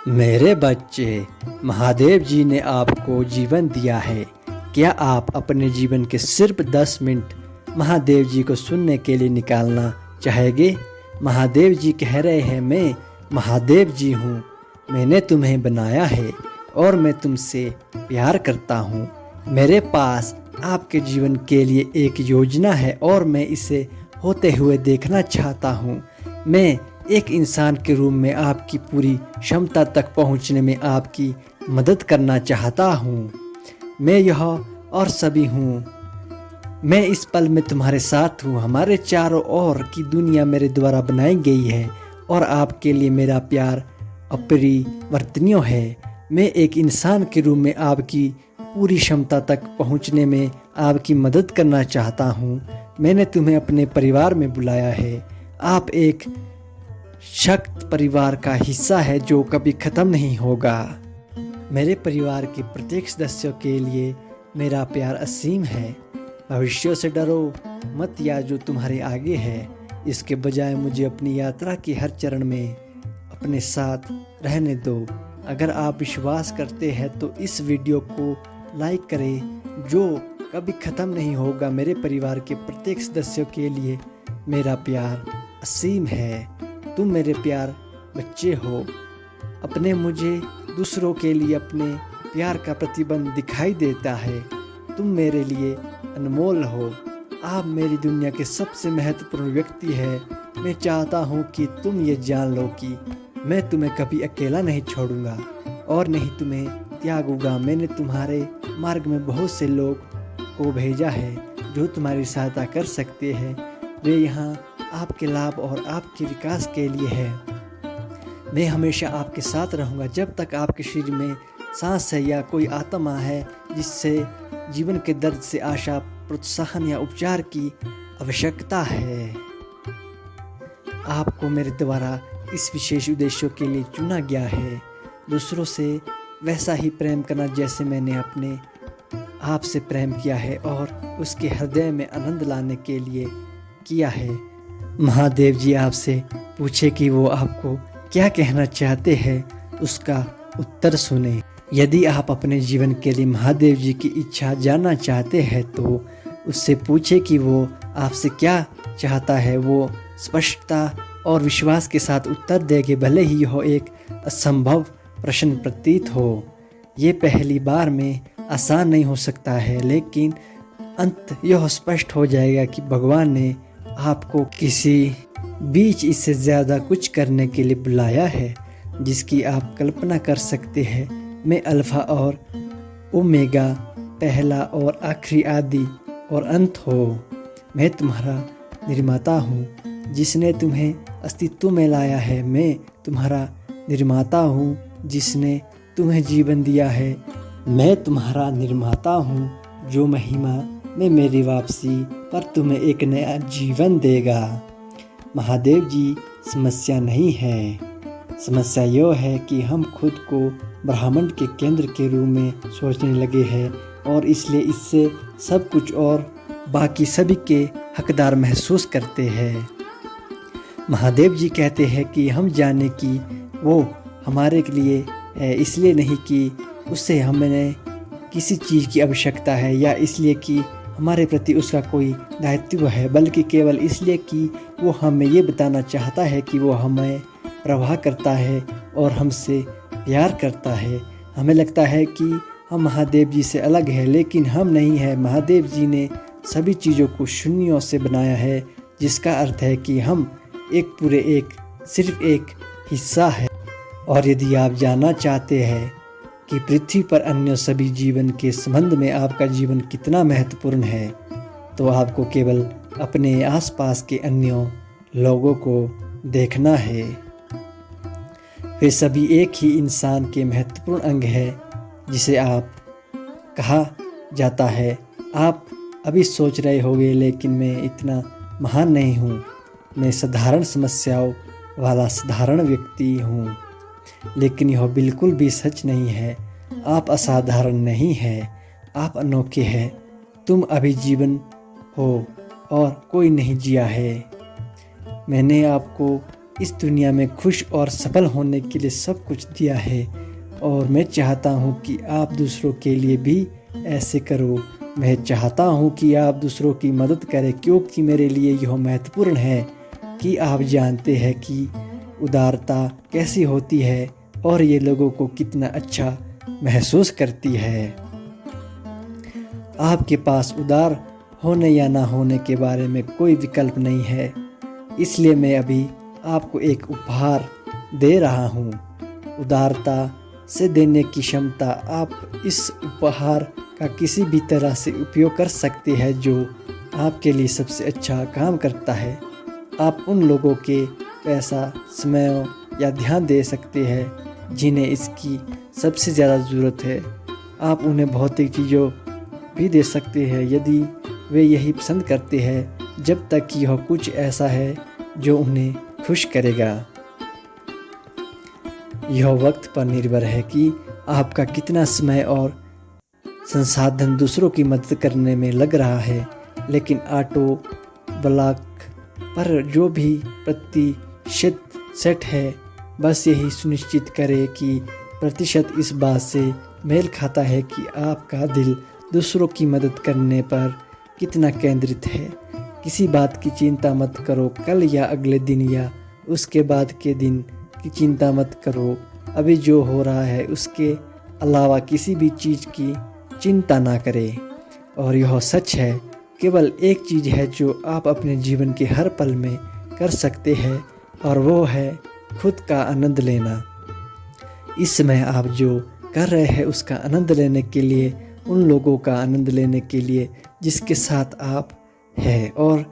मेरे बच्चे, महादेव जी ने आपको जीवन दिया है। क्या आप अपने जीवन के सिर्फ 10 मिनट महादेव जी को सुनने के लिए निकालना चाहेंगे? महादेव जी कह रहे हैं, मैं महादेव जी हूँ, मैंने तुम्हें बनाया है और मैं तुमसे प्यार करता हूँ। मेरे पास आपके जीवन के लिए एक योजना है और मैं इसे होते हुए देखना चाहता हूँ। मैं एक इंसान के रूप में आपकी पूरी क्षमता तक पहुंचने में आपकी मदद करना चाहता हूं। मैं यह और सभी हूं। मैं इस पल में तुम्हारे साथ हूं। हमारे चारों ओर की दुनिया मेरे द्वारा बनाई गई है और आपके लिए मेरा प्यार अपरिवर्तनीय है। मैं एक इंसान के रूप में आपकी पूरी क्षमता तक पहुंचने में आपकी मदद करना चाहता हूं। मैंने तुम्हें अपने परिवार में बुलाया है। आप एक शक्त परिवार का हिस्सा है जो कभी खत्म नहीं होगा। मेरे परिवार के प्रत्येक सदस्यों के लिए मेरा प्यार असीम है। भविष्य से डरो मत या जो तुम्हारे आगे है। इसके बजाय मुझे अपनी यात्रा के हर चरण में अपने साथ रहने दो। अगर आप विश्वास करते हैं तो इस वीडियो को लाइक करें जो कभी ख़त्म नहीं होगा। मेरे परिवार के प्रत्येक सदस्यों के लिए मेरा प्यार असीम है। तुम मेरे प्यार बच्चे हो। अपने मुझे दूसरों के लिए अपने प्यार का प्रतिबंध दिखाई देता है। तुम मेरे लिए अनमोल हो। आप मेरी दुनिया के सबसे महत्वपूर्ण व्यक्ति है। मैं चाहता हूँ कि तुम ये जान लो कि मैं तुम्हें कभी अकेला नहीं छोड़ूंगा और नहीं तुम्हें त्यागूंगा। मैंने तुम्हारे मार्ग में बहुत से लोग को भेजा है जो तुम्हारी सहायता कर सकते हैं। वे यहाँ आपके लाभ और आपके विकास के लिए है। मैं हमेशा आपके साथ रहूँगा जब तक आपके शरीर में सांस है या कोई आत्मा है जिससे जीवन के दर्द से आशा, प्रोत्साहन या उपचार की आवश्यकता है। आपको मेरे द्वारा इस विशेष उद्देश्यों के लिए चुना गया है। दूसरों से वैसा ही प्रेम करना जैसे मैंने अपने आप से प्रेम किया है और उसके हृदय में आनंद लाने के लिए किया है। महादेव जी आपसे पूछे कि वो आपको क्या कहना चाहते हैं, उसका उत्तर सुने। यदि आप अपने जीवन के लिए महादेव जी की इच्छा जानना चाहते हैं तो उससे पूछे कि वो आपसे क्या चाहता है। वो स्पष्टता और विश्वास के साथ उत्तर देंगे, भले ही यह एक असंभव प्रश्न प्रतीत हो। ये पहली बार में आसान नहीं हो सकता है, लेकिन अंत यह स्पष्ट हो जाएगा कि भगवान ने आपको किसी बीच इससे ज़्यादा कुछ करने के लिए बुलाया है जिसकी आप कल्पना कर सकते हैं। मैं अल्फा और ओमेगा, पहला और आखिरी, आदि और अंत हो। मैं तुम्हारा निर्माता हूँ जिसने तुम्हें अस्तित्व में लाया है। मैं तुम्हारा निर्माता हूँ जिसने तुम्हें जीवन दिया है। मैं तुम्हारा निर्माता हूँ जो महिमा में मेरी वापसी पर तुम्हें एक नया जीवन देगा। महादेव जी समस्या नहीं है। समस्या यह है कि हम खुद को ब्रह्मांड के केंद्र के रूप में सोचने लगे हैं और इसलिए इससे सब कुछ और बाकी सभी के हकदार महसूस करते हैं। महादेव जी कहते हैं कि हम जाने कि वो हमारे लिए है, इसलिए नहीं कि उससे हमें किसी चीज़ की आवश्यकता है या इसलिए कि हमारे प्रति उसका कोई दायित्व है, बल्कि केवल इसलिए कि वो हमें ये बताना चाहता है कि वो हमें प्रवाह करता है और हमसे प्यार करता है। हमें लगता है कि हम महादेव जी से अलग हैं, लेकिन हम नहीं हैं। महादेव जी ने सभी चीज़ों को शून्यों से बनाया है, जिसका अर्थ है कि हम सिर्फ एक हिस्सा है। और यदि आप जानना चाहते हैं कि पृथ्वी पर अन्य सभी जीवन के संबंध में आपका जीवन कितना महत्वपूर्ण है, तो आपको केवल अपने आसपास के अन्य लोगों को देखना है। वे सभी एक ही इंसान के महत्वपूर्ण अंग है जिसे आप कहा जाता है। आप अभी सोच रहे होंगे, लेकिन मैं इतना महान नहीं हूँ। मैं साधारण समस्याओं वाला साधारण व्यक्ति हूँ। लेकिन यह बिल्कुल भी सच नहीं है। आप असाधारण नहीं हैं, आप अनोखे हैं। तुम अभी जीवन हो और कोई नहीं जिया है। मैंने आपको इस दुनिया में खुश और सफल होने के लिए सब कुछ दिया है और मैं चाहता हूँ कि आप दूसरों के लिए भी ऐसे करो। मैं चाहता हूँ कि आप दूसरों की मदद करें, क्योंकि मेरे लिए यह महत्वपूर्ण है कि आप जानते हैं कि उदारता कैसी होती है और ये लोगों को कितना अच्छा महसूस करती है। आपके पास उदार होने या ना होने के बारे में कोई विकल्प नहीं है, इसलिए मैं अभी आपको एक उपहार दे रहा हूँ। उदारता से देने की क्षमता। आप इस उपहार का किसी भी तरह से उपयोग कर सकते हैं जो आपके लिए सबसे अच्छा काम करता है। आप उन लोगों के पैसा, समय या ध्यान दे सकते हैं जिन्हें इसकी सबसे ज़्यादा ज़रूरत है। आप उन्हें भौतिक चीज़ों भी दे सकते हैं यदि वे यही पसंद करते हैं, जब तक कि यह कुछ ऐसा है जो उन्हें खुश करेगा। यह वक्त पर निर्भर है कि आपका कितना समय और संसाधन दूसरों की मदद करने में लग रहा है, लेकिन ऑटो ब्लॉक पर जो भी प्रतिशत सेट है, बस यही सुनिश्चित करें कि प्रतिशत इस बात से मेल खाता है कि आपका दिल दूसरों की मदद करने पर कितना केंद्रित है। किसी बात की चिंता मत करो, कल या अगले दिन या उसके बाद के दिन की चिंता मत करो। अभी जो हो रहा है उसके अलावा किसी भी चीज़ की चिंता ना करें। और यह सच है, केवल एक चीज़ है जो आप अपने जीवन के हर पल में कर सकते हैं और वो है खुद का आनंद लेना। इस समय आप जो कर रहे हैं उसका आनंद लेने के लिए, उन लोगों का आनंद लेने के लिए जिसके साथ आप हैं, और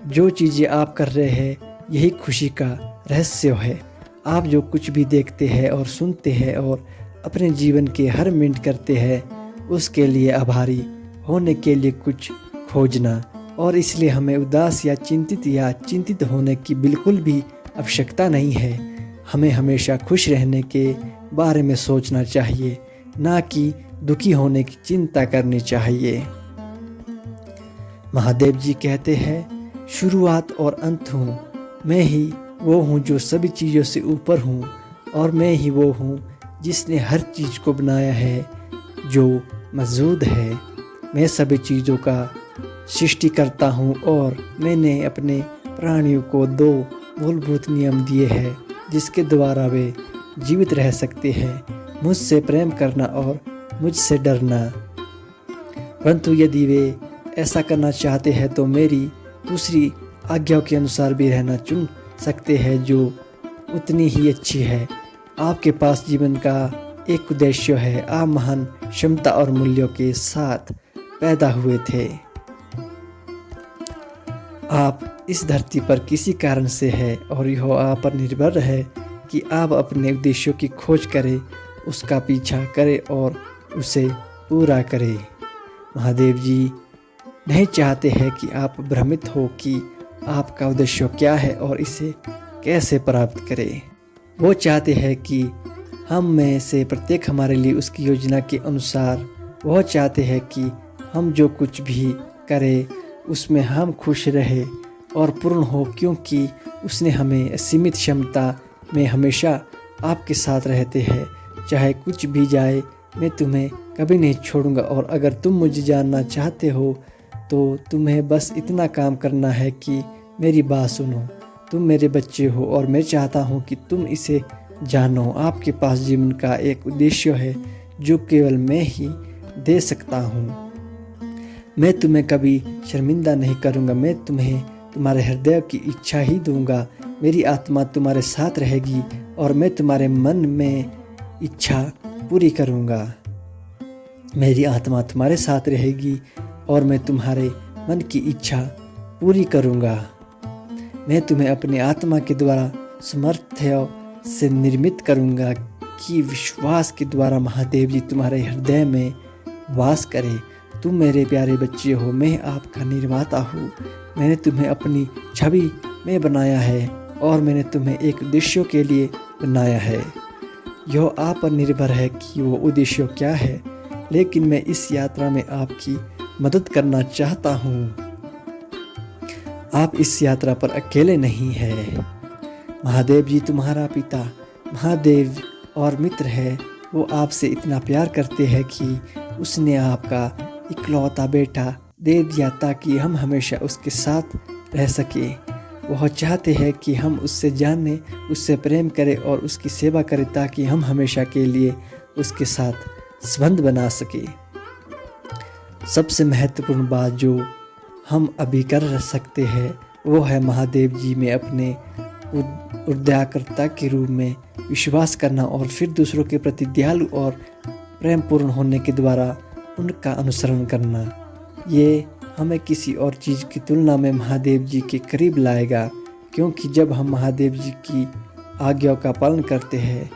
जो चीज़ें आप कर रहे हैं यही खुशी का रहस्य है। आप जो कुछ भी देखते हैं और सुनते हैं और अपने जीवन के हर मिनट करते हैं, उसके लिए आभारी होने के लिए कुछ खोजना। और इसलिए हमें उदास या चिंतित होने की बिल्कुल भी आवश्यकता नहीं है। हमें हमेशा खुश रहने के बारे में सोचना चाहिए, ना कि दुखी होने की चिंता करनी चाहिए। महादेव जी कहते हैं, शुरुआत और अंत हूँ, मैं ही वो हूँ जो सभी चीज़ों से ऊपर हूँ, और मैं ही वो हूँ जिसने हर चीज़ को बनाया है जो मौजूद है। मैं सभी चीज़ों का सृष्टि करता हूँ और मैंने अपने प्राणियों को 2 मूलभूत नियम दिए हैं जिसके द्वारा वे जीवित रह सकते हैं, मुझसे प्रेम करना और मुझसे डरना। परंतु यदि वे ऐसा करना चाहते हैं तो मेरी दूसरी आज्ञाओं के अनुसार भी रहना चुन सकते हैं, जो उतनी ही अच्छी है। आपके पास जीवन का एक उद्देश्य है। आप महान क्षमता और मूल्यों के साथ पैदा हुए थे। आप इस धरती पर किसी कारण से है और यह आप पर निर्भर है कि आप अपने उद्देश्यों की खोज करें, उसका पीछा करें और उसे पूरा करें। महादेव जी नहीं चाहते हैं कि आप भ्रमित हो कि आपका उद्देश्य क्या है और इसे कैसे प्राप्त करें। वो चाहते हैं कि हम में से प्रत्येक हमारे लिए उसकी योजना के अनुसार, वो चाहते हैं कि हम जो कुछ भी करें उसमें हम खुश रहे और पूर्ण हो, क्योंकि उसने हमें सीमित क्षमता में हमेशा आपके साथ रहते हैं। चाहे कुछ भी जाए, मैं तुम्हें कभी नहीं छोड़ूंगा। और अगर तुम मुझे जानना चाहते हो तो तुम्हें बस इतना काम करना है कि मेरी बात सुनो। तुम मेरे बच्चे हो और मैं चाहता हूँ कि तुम इसे जानो। आपके पास जीवन का एक उद्देश्य है जो केवल मैं ही दे सकता हूँ। मैं तुम्हें कभी शर्मिंदा नहीं करूँगा। मैं तुम्हें तुम्हारे हृदय की इच्छा ही दूंगा। मेरी आत्मा तुम्हारे साथ रहेगी और मैं तुम्हारे मन में इच्छा पूरी करूँगा। मेरी आत्मा तुम्हारे साथ रहेगी और मैं तुम्हारे मन की इच्छा पूरी करूँगा। मैं तुम्हें अपनी आत्मा के द्वारा सामर्थ्य से निर्मित करूँगा कि विश्वास के द्वारा महादेव जी तुम्हारे हृदय में वास करे। तुम मेरे प्यारे बच्चे हो, मैं आपका निर्माता हूँ। मैंने तुम्हें अपनी छवि में बनाया है और मैंने तुम्हें एक उद्देश्य के लिए बनाया है। यह आप पर निर्भर है कि वो उद्देश्य क्या है, लेकिन मैं इस यात्रा में आपकी मदद करना चाहता हूँ। आप इस यात्रा पर अकेले नहीं हैं। महादेव जी तुम्हारा पिता महादेव और मित्र है, वो आपसे इतना प्यार करते हैं कि उसने आपका इकलौता बेटा दे दिया ताकि हम हमेशा उसके साथ रह सके। वह चाहते हैं कि हम उससे जाने, उससे प्रेम करें और उसकी सेवा करें ताकि हम हमेशा के लिए उसके साथ संबंध बना सके। सबसे महत्वपूर्ण बात जो हम अभी कर सकते हैं वो है महादेव जी में अपने उद्धारकर्ता के रूप में विश्वास करना और फिर दूसरों के प्रति दयालु और प्रेमपूर्ण होने के द्वारा उनका अनुसरण करना। ये हमें किसी और चीज़ की तुलना में महादेव जी के करीब लाएगा, क्योंकि जब हम महादेव जी की आज्ञाओं का पालन करते हैं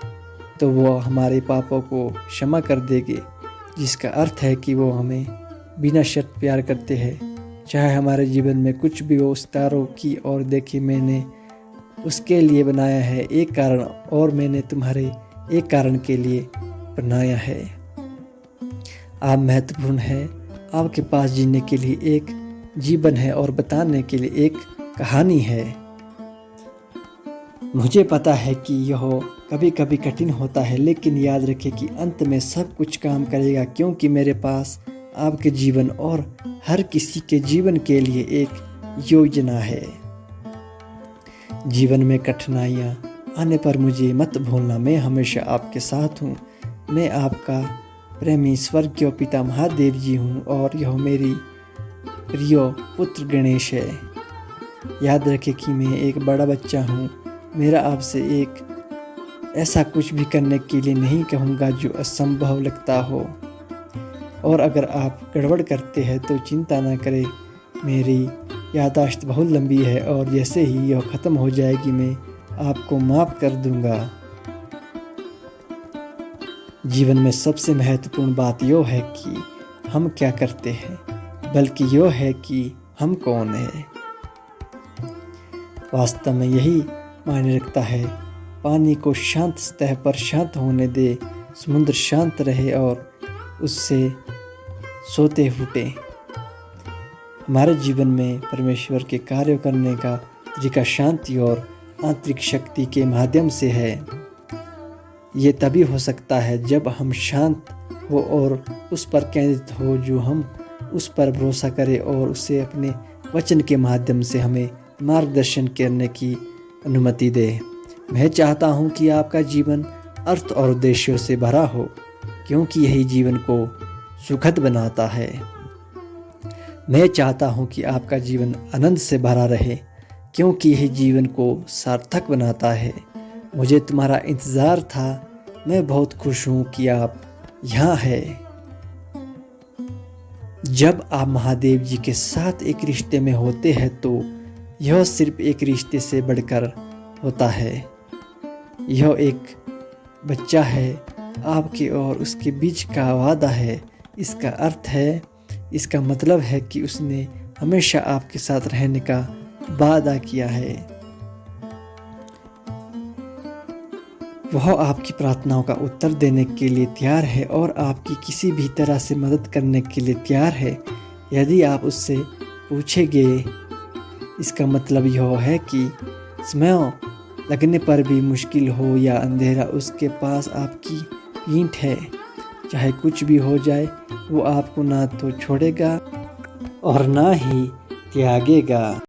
तो वो हमारे पापों को क्षमा कर देंगे, जिसका अर्थ है कि वो हमें बिना शर्त प्यार करते हैं। चाहे हमारे जीवन में कुछ भी हो, सितारों की ओर देखे मैंने उसके लिए बनाया है एक कारण, और मैंने तुम्हारे एक कारण के लिए बनाया है। आप महत्वपूर्ण है, आपके पास जीने के लिए एक जीवन है और बताने के लिए एक कहानी है। मुझे पता है कि यह कभी कभी कठिन होता है, लेकिन याद रखें कि अंत में सब कुछ काम करेगा, क्योंकि मेरे पास आपके जीवन और हर किसी के जीवन के लिए एक योजना है। जीवन में कठिनाइयाँ आने पर मुझे मत भूलना, मैं हमेशा आपके साथ हूँ। मैं आपका प्रेमी स्वर्गीय पिता महादेव जी हूँ और यह मेरी प्रिय पुत्र गणेश है। याद रखें कि मैं एक बड़ा बच्चा हूँ। मेरा आपसे एक ऐसा कुछ भी करने के लिए नहीं कहूँगा जो असंभव लगता हो, और अगर आप गड़बड़ करते हैं तो चिंता ना करें, मेरी याददाश्त बहुत लंबी है और जैसे ही यह ख़त्म हो जाएगी मैं आपको माफ़ कर दूंगा। जीवन में सबसे महत्वपूर्ण बात यह है कि हम क्या करते हैं, बल्कि यह है कि हम कौन हैं। वास्तव में यही मायने रखता है। पानी को शांत सतह पर शांत होने दे, समुद्र शांत रहे और उससे सोते फूटे। हमारे जीवन में परमेश्वर के कार्य करने का तरीका शांति और आंतरिक शक्ति के माध्यम से है। ये तभी हो सकता है जब हम शांत हो और उस पर केंद्रित हो जो हम उस पर भरोसा करें और उसे अपने वचन के माध्यम से हमें मार्गदर्शन करने की अनुमति दे। मैं चाहता हूँ कि आपका जीवन अर्थ और उद्देश्यों से भरा हो, क्योंकि यही जीवन को सुखद बनाता है। मैं चाहता हूँ कि आपका जीवन आनंद से भरा रहे, क्योंकि यही जीवन को सार्थक बनाता है। मुझे तुम्हारा इंतज़ार था। मैं बहुत खुश हूँ कि आप यहाँ हैं। जब आप महादेव जी के साथ एक रिश्ते में होते हैं तो यह सिर्फ एक रिश्ते से बढ़कर होता है। यह एक बच्चा है आपके और उसके बीच का वादा है। इसका अर्थ है, इसका मतलब है कि उसने हमेशा आपके साथ रहने का वादा किया है। वह आपकी प्रार्थनाओं का उत्तर देने के लिए तैयार है और आपकी किसी भी तरह से मदद करने के लिए तैयार है, यदि आप उससे पूछेंगे। इसका मतलब यह है कि समय लगने पर भी मुश्किल हो या अंधेरा, उसके पास आपकी पीठ है। चाहे कुछ भी हो जाए, वो आपको ना तो छोड़ेगा और ना ही त्यागेगा।